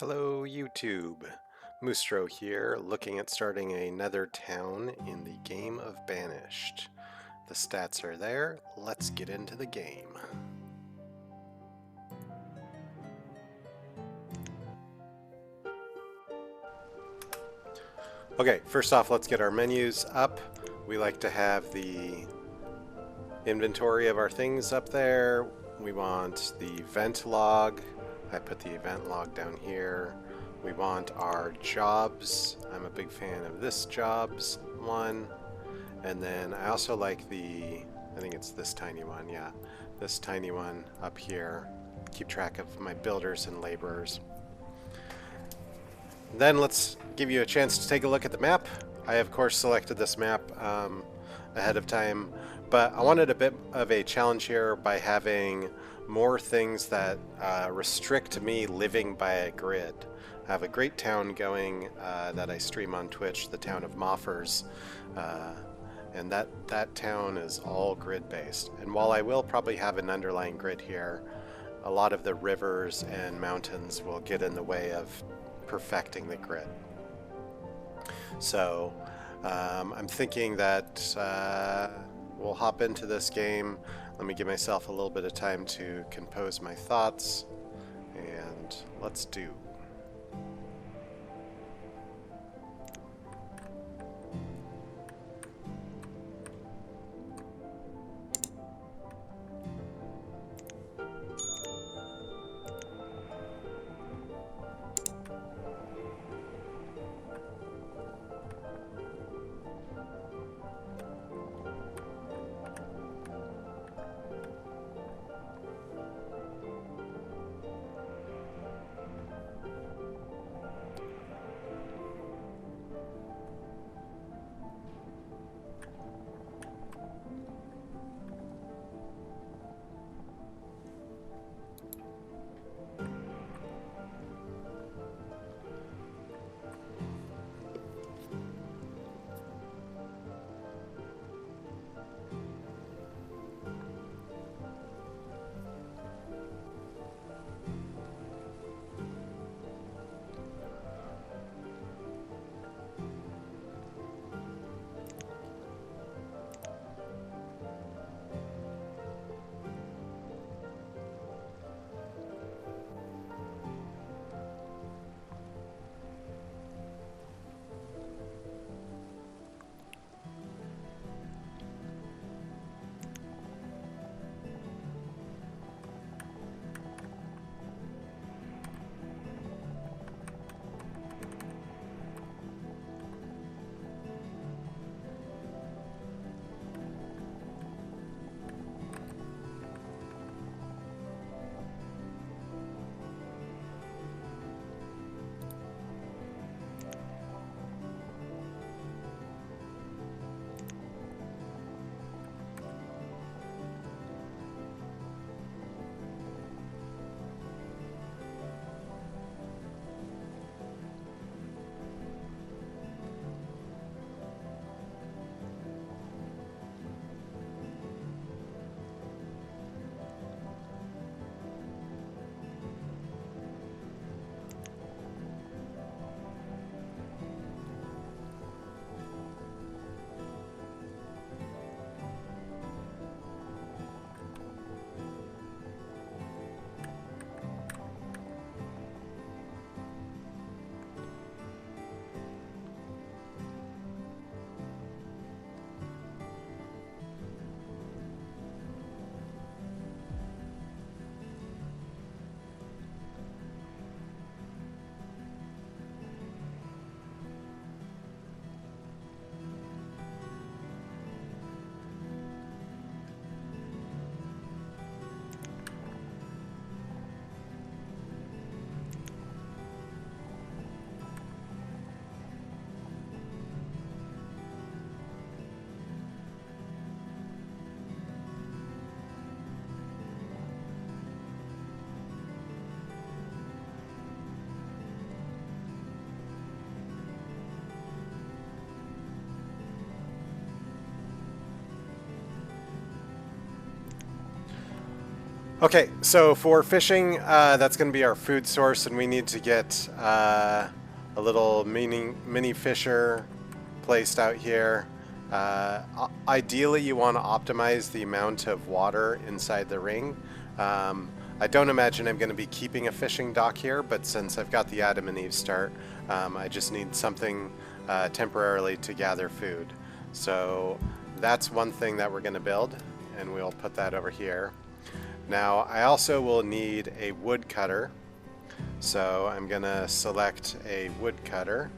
Hello YouTube, Moostro here, looking at starting another town in the game of Banished. The stats are there, let's get into the game. Okay, first off let's get our menus up. We like to have the inventory of our things up there. We want the event log. I put the event log down here. We want our jobs. I'm a big fan of this jobs one. And then I also like I think it's this tiny one, yeah. This tiny one up here. Keep track of my builders and laborers. Then let's give you a chance to take a look at the map. I of course selected this map ahead of time, but I wanted a bit of a challenge here by having more things that restrict me living by a grid. I have a great town going that I stream on Twitch, the town of Moffers, and that town is all grid based. And while I will probably have an underlying grid here, a lot of the rivers and mountains will get in the way of perfecting the grid. So I'm thinking that we'll hop into this game. Let me give myself a little bit of time to compose my thoughts, and let's do. Okay, so for fishing, that's going to be our food source, and we need to get a little mini fisher placed out here. Ideally, you want to optimize the amount of water inside the ring. I don't imagine I'm going to be keeping a fishing dock here, but since I've got the Adam and Eve start, I just need something temporarily to gather food. So that's one thing that we're going to build, and we'll put that over here. Now, I also will need a wood cutter, so I'm going to select a wood cutter.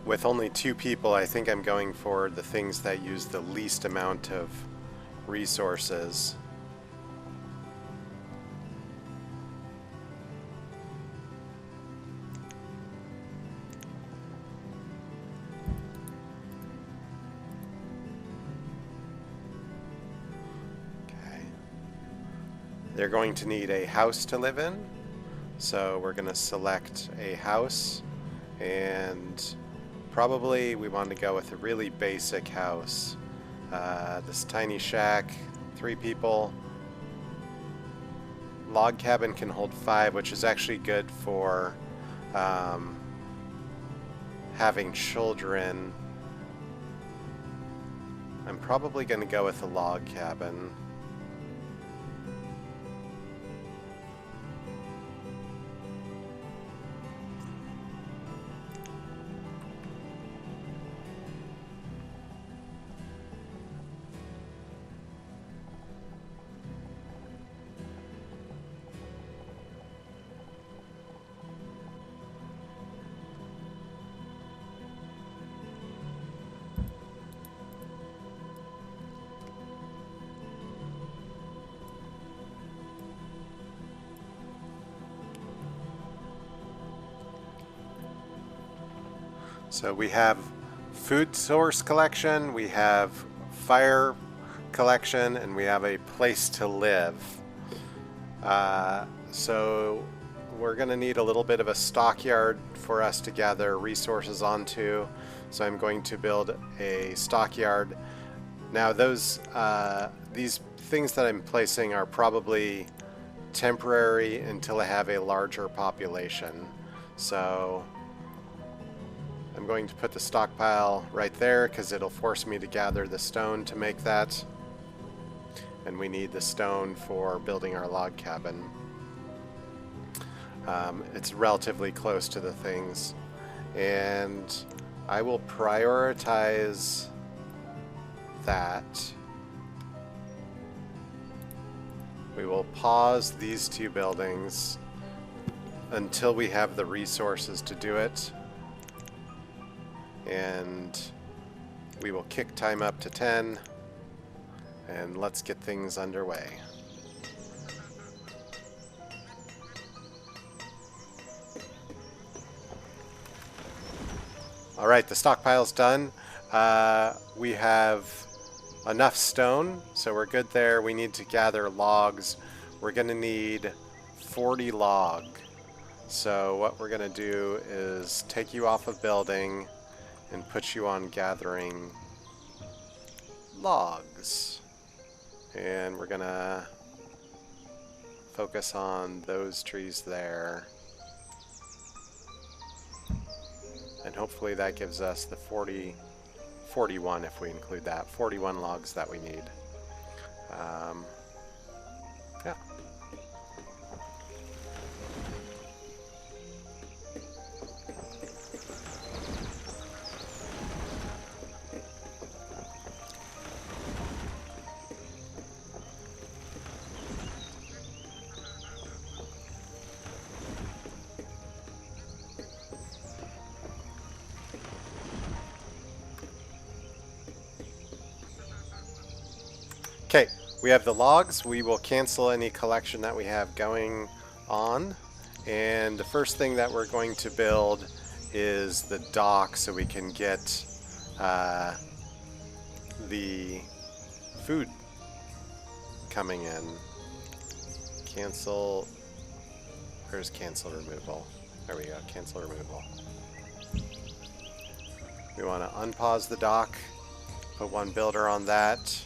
With only 2 people, I think I'm going for the things that use the least amount of resources. Okay. They're going to need a house to live in, so we're going to select a house, and probably we want to go with a really basic house. This tiny shack, 3 people. Log cabin can hold 5, which is actually good for having children. I'm probably going to go with a log cabin. So we have food source collection, we have fire collection, and we have a place to live. So we're going to need a little bit of a stockyard for us to gather resources onto. So I'm going to build a stockyard. Now these things that I'm placing are probably temporary until I have a larger population. So I'm going to put the stockpile right there because it'll force me to gather the stone to make that. And we need the stone for building our log cabin. It's relatively close to the things. And I will prioritize that. We will pause these 2 buildings until we have the resources to do it. And we will kick time up to 10, and let's get things underway. Alright, the stockpile's done. We have enough stone, so we're good there. We need to gather logs. We're going to need 40 log. So what we're going to do is take you off of building and put you on gathering logs. And we're gonna focus on those trees there. And hopefully that gives us the 41 if we include that. 41 logs that we need. Yeah. Okay, we have the logs. We will cancel any collection that we have going on. And the first thing that we're going to build is the dock so we can get the food coming in. Cancel. Where's cancel removal? There we go, cancel removal. We want to unpause the dock, put one builder on that,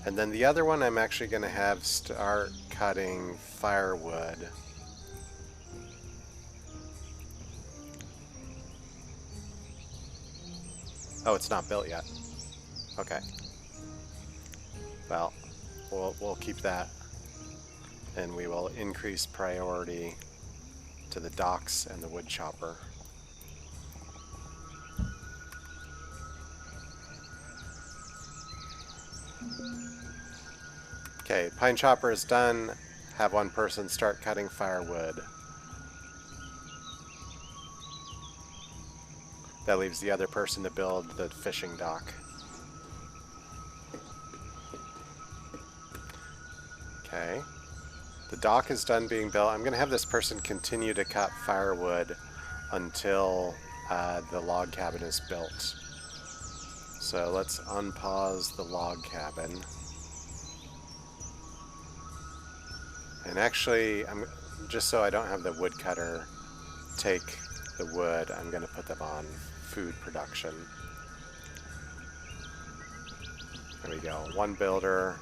and then the other one I'm actually going to have start cutting firewood. Oh, it's not built yet. Okay. Well, we'll keep that, and we will increase priority to the docks and the wood chopper. Okay, pine chopper is done. Have one person start cutting firewood. That leaves the other person to build the fishing dock. Okay. The dock is done being built. I'm going to have this person continue to cut firewood until the log cabin is built. So let's unpause the log cabin. And actually, just so I don't have the woodcutter take the wood, I'm going to put them on food production. There we go. One builder,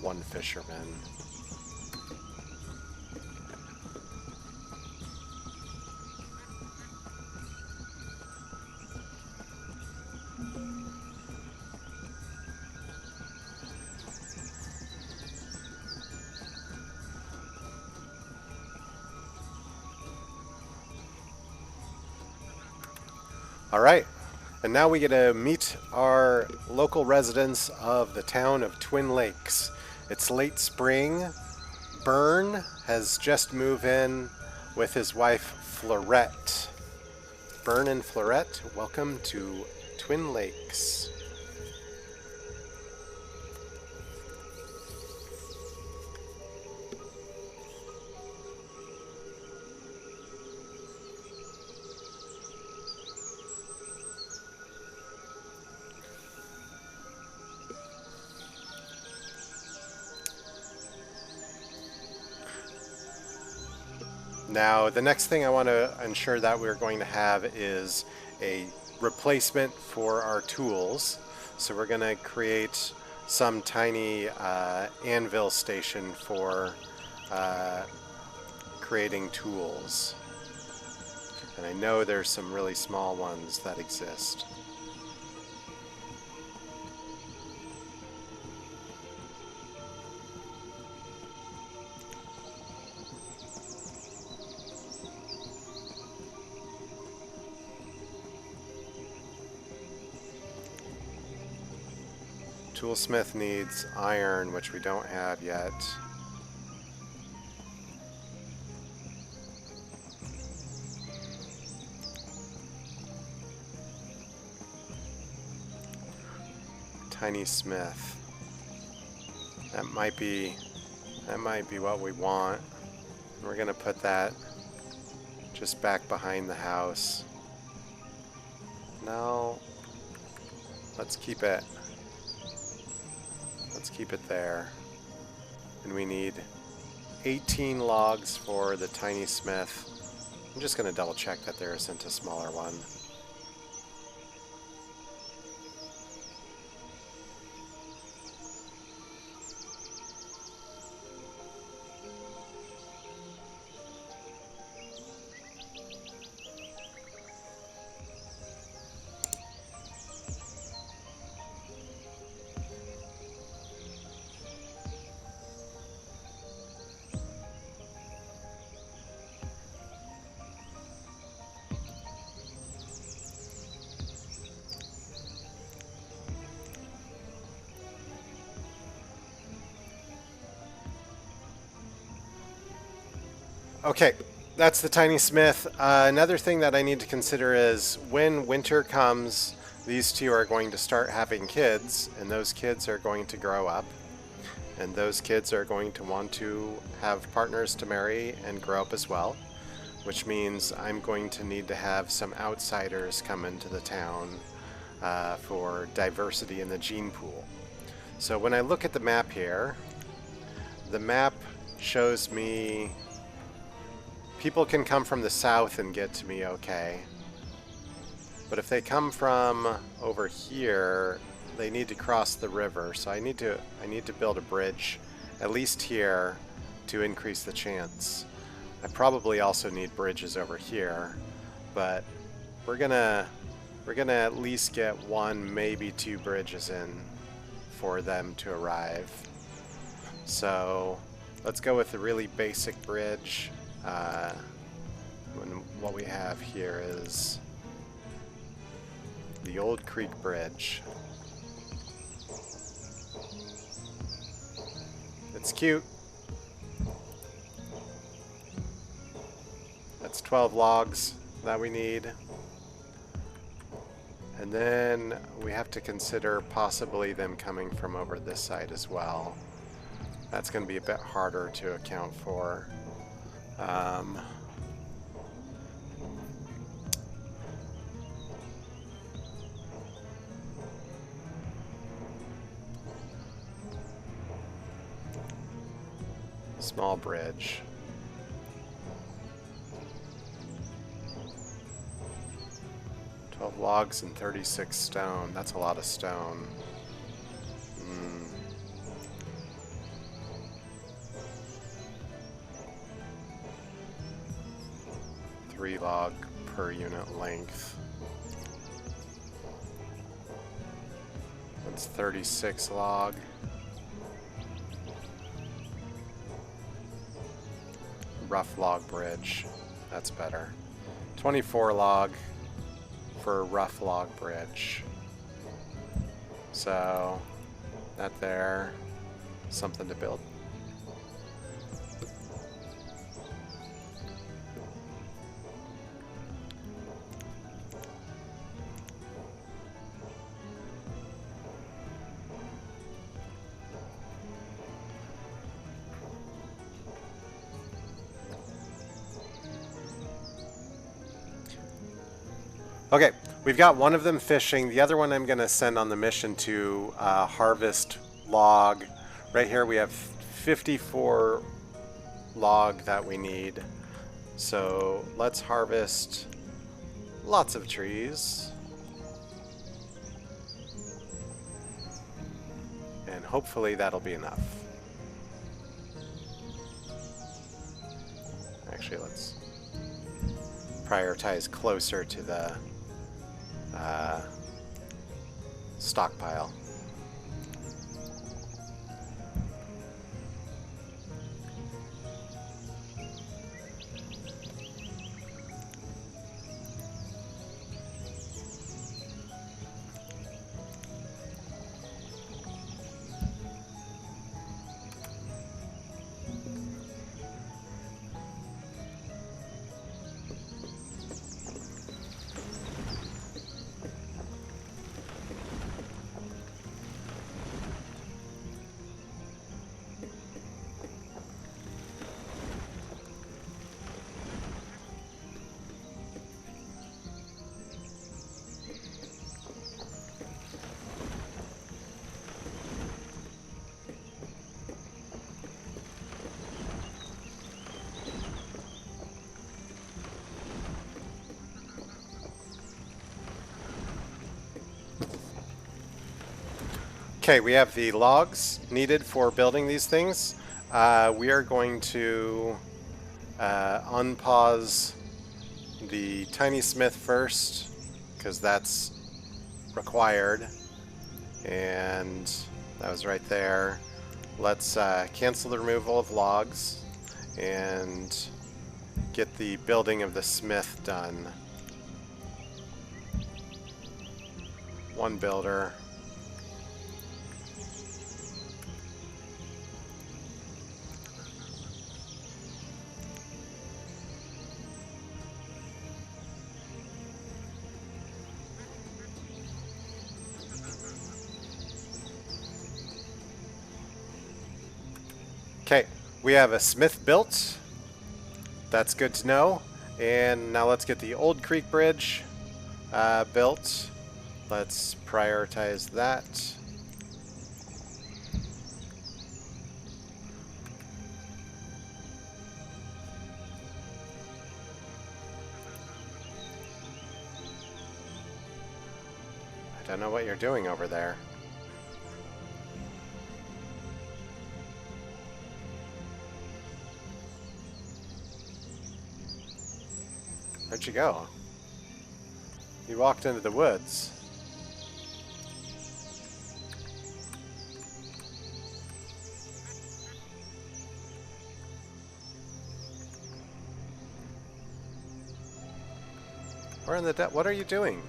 one fisherman. Alright, and now we get to meet our local residents of the town of Twin Lakes. It's late spring. Byrne has just moved in with his wife Florette. Byrne and Florette, welcome to Twin Lakes. Now, the next thing I want to ensure that we're going to have is a replacement for our tools. So we're going to create some tiny anvil station for creating tools. And I know there's some really small ones that exist. Toolsmith needs iron, which we don't have yet. Tiny smith. That might be what we want. We're gonna put that just back behind the house. No. Let's keep it. Let's keep it there. And we need 18 logs for the tiny smith. I'm just going to double check that there isn't a smaller one. Okay, that's the tiny smith. Another thing that I need to consider is when winter comes, these two are going to start having kids, and those kids are going to grow up, and those kids are going to want to have partners to marry and grow up as well, which means I'm going to need to have some outsiders come into the town for diversity in the gene pool. So when I look at the map here, the map shows me people can come from the south and get to me okay. But if they come from over here, they need to cross the river. So I need to build a bridge, at least here, to increase the chance. I probably also need bridges over here, but we're gonna at least get one, maybe two bridges in for them to arrive. So let's go with a really basic bridge. What we have here is the Old Creek Bridge. It's cute. That's 12 logs that we need. And then we have to consider possibly them coming from over this side as well. That's going to be a bit harder to account for. Small bridge. Logs and 36 stone. That's a lot of stone. 3 log per unit length. That's 36 log. Rough log bridge. That's better. 24 log for a rough log bridge. So that there, something to build. Okay, we've got one of them fishing. The other one I'm going to send on the mission to harvest log. Right here we have 54 log that we need. So let's harvest lots of trees. And hopefully that'll be enough. Actually, let's prioritize closer to the stockpile. Okay, we have the logs needed for building these things. We are going to unpause the tiny smith first, because that's required. And that was right there. Let's cancel the removal of logs and get the building of the smith done. One builder. Okay, we have a smith built. That's good to know. And now let's get the Old Creek Bridge built. Let's prioritize that. Don't know what you're doing over there. Where'd you go? You walked into the woods. Where in the what are you doing?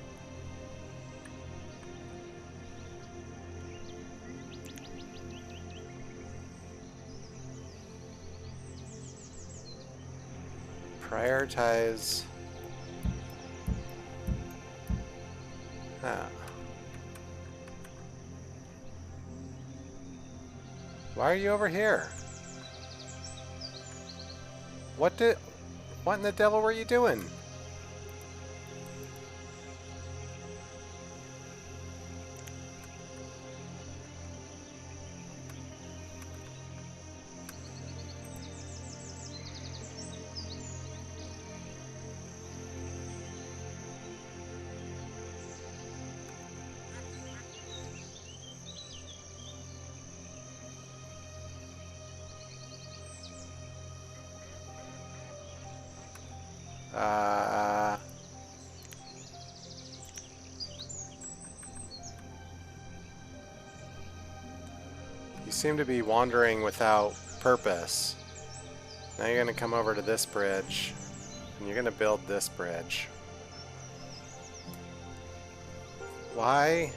Prioritize. Why are you over here? What in the devil were you doing? You seem to be wandering without purpose. Now you're going to come over to this bridge, and you're going to build this bridge. Why?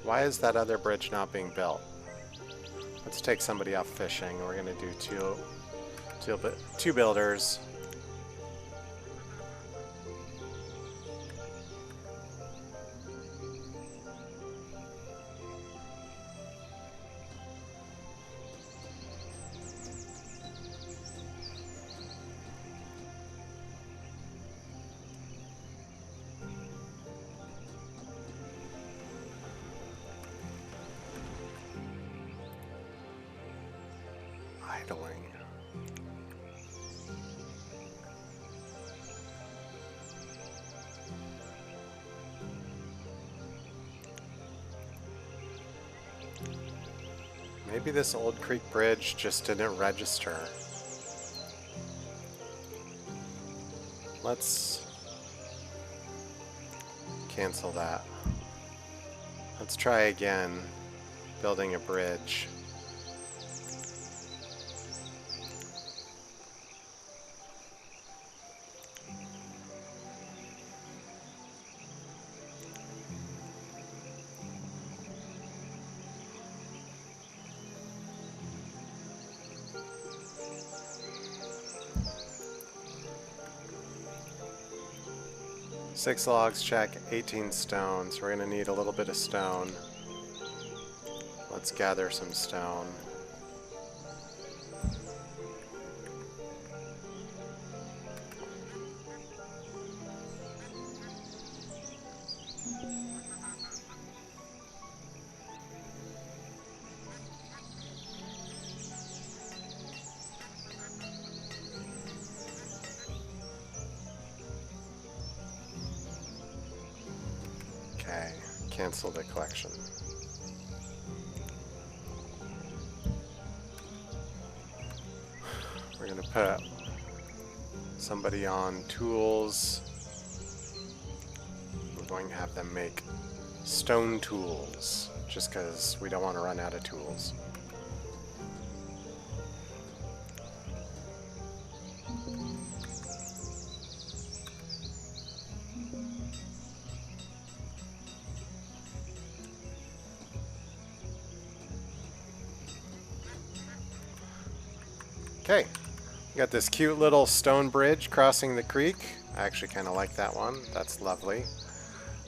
Why is that other bridge not being built? Let's take somebody off fishing. We're going to do two builders. Idling. Maybe this Old Creek Bridge just didn't register. Let's cancel that. Let's try again, building a bridge. Six logs, check, 18 stone. So we're going to need a little bit of stone. Let's gather some stone. Okay, cancel the collection. We're going to put somebody on tools. We're going to have them make stone tools, just because we don't want to run out of tools. Okay, we got this cute little stone bridge crossing the creek. I actually kind of like that one. That's lovely.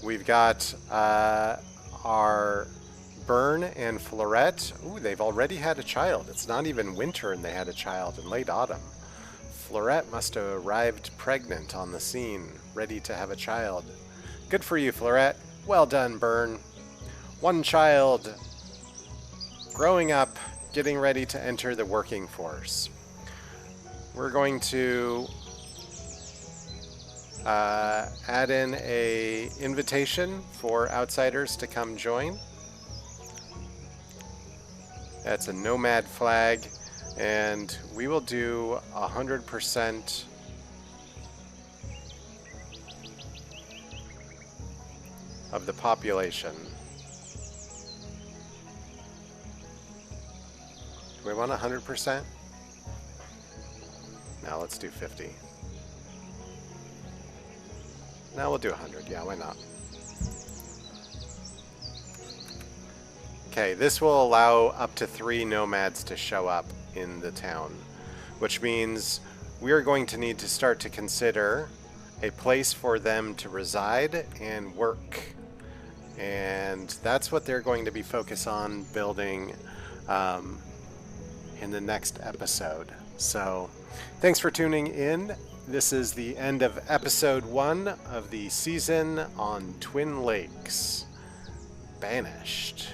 We've got our Burn and Florette. Ooh, they've already had a child. It's not even winter and they had a child in late autumn. Florette must have arrived pregnant on the scene, ready to have a child. Good for you, Florette. Well done, Burn. One child growing up, getting ready to enter the working force. We're going to add in a invitation for outsiders to come join. That's a nomad flag, and we will do 100% of the population. Do we want 100%? No, let's do 50. No, we'll do 100. Yeah, why not? Okay, this will allow up to 3 nomads to show up in the town, which means we are going to need to start to consider a place for them to reside and work. And that's what they're going to be focused on building in the next episode. So thanks for tuning in. This is the end of episode 1 of the season on Twin Lakes. Banished.